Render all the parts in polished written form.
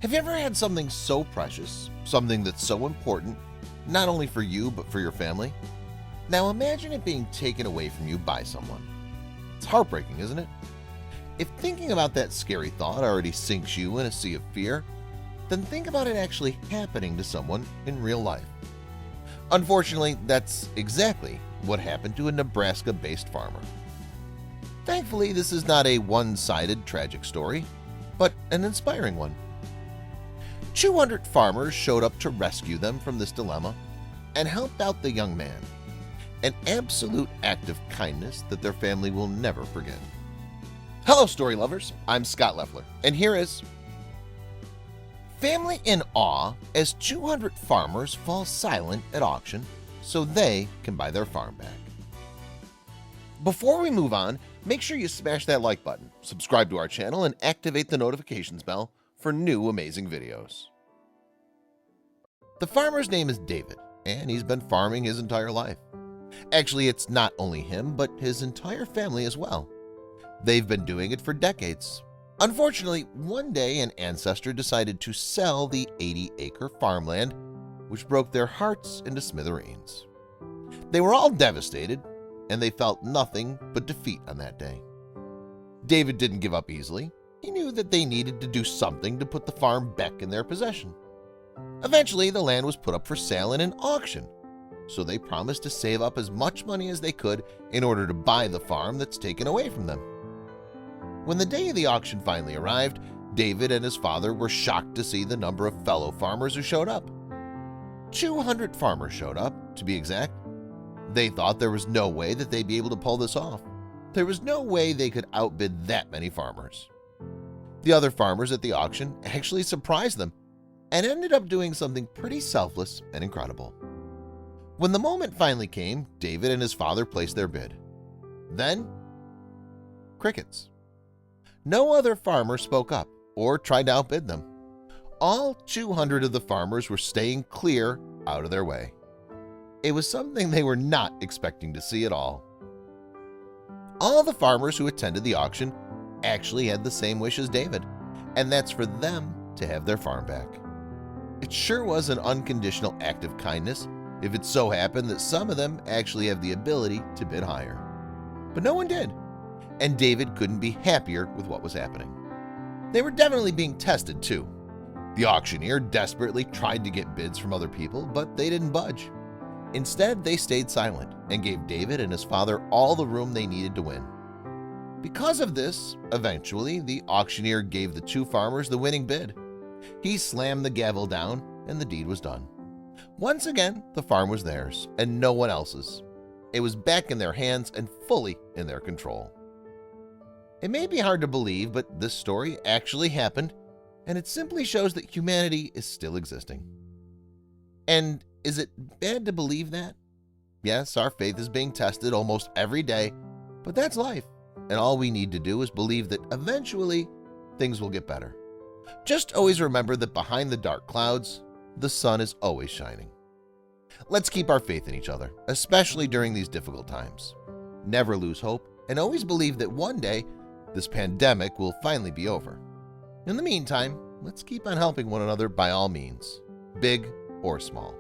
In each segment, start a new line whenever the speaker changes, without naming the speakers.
Have you ever had something so precious, something that's so important, not only for you but for your family? Now imagine it being taken away from you by someone. It's heartbreaking, isn't it? If thinking about that scary thought already sinks you in a sea of fear, then think about it actually happening to someone in real life. Unfortunately, that's exactly what happened to a Nebraska-based farmer. Thankfully, this is not a one-sided tragic story, but an inspiring one. 200 farmers showed up to rescue them from this dilemma and helped out the young man, an absolute act of kindness that their family will never forget. Hello, story lovers. I'm Scott Leffler, and here is Family in Awe as 200 farmers fall silent at auction so they can buy their farm back. Before we move on, make sure you smash that like button, subscribe to our channel, and activate the notifications bell for new amazing videos. The farmer's name is David, and he's been farming his entire life. Actually, it's not only him, but his entire family as well. They've been doing it for decades. Unfortunately, one day an ancestor decided to sell the 80-acre farmland, which broke their hearts into smithereens. They were all devastated, and they felt nothing but defeat on that day. David didn't give up easily. He knew that they needed to do something to put the farm back in their possession. Eventually, the land was put up for sale in an auction, so they promised to save up as much money as they could in order to buy the farm that's taken away from them. When the day of the auction finally arrived, David and his father were shocked to see the number of fellow farmers who showed up. 200 farmers showed up, to be exact. They thought there was no way that they'd be able to pull this off. There was no way they could outbid that many farmers. The other farmers at the auction actually surprised them and ended up doing something pretty selfless and incredible. When the moment finally came, David and his father placed their bid. Then, crickets. No other farmer spoke up or tried to outbid them. All 200 of the farmers were staying clear out of their way. It was something they were not expecting to see at all. All the farmers who attended the auction actually had the same wish as David, and that's for them to have their farm back. It sure was an unconditional act of kindness if it so happened that some of them actually have the ability to bid higher. But no one did, and David couldn't be happier with what was happening. They were definitely being tested too. The auctioneer desperately tried to get bids from other people, but they didn't budge. Instead, they stayed silent and gave David and his father all the room they needed to win. Because of this, eventually, the auctioneer gave the two farmers the winning bid. He slammed the gavel down, and the deed was done. Once again, the farm was theirs and no one else's. It was back in their hands and fully in their control. It may be hard to believe, but this story actually happened, and it simply shows that humanity is still existing. And is it bad to believe that? Yes, our faith is being tested almost every day, but that's life, and all we need to do is believe that eventually things will get better. Just always remember that behind the dark clouds, the sun is always shining. Let's keep our faith in each other, especially during these difficult times. Never lose hope, and always believe that one day this pandemic will finally be over. In the meantime, let's keep on helping one another by all means, big or small.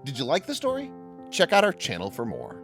Did you like the story? Check out our channel for more.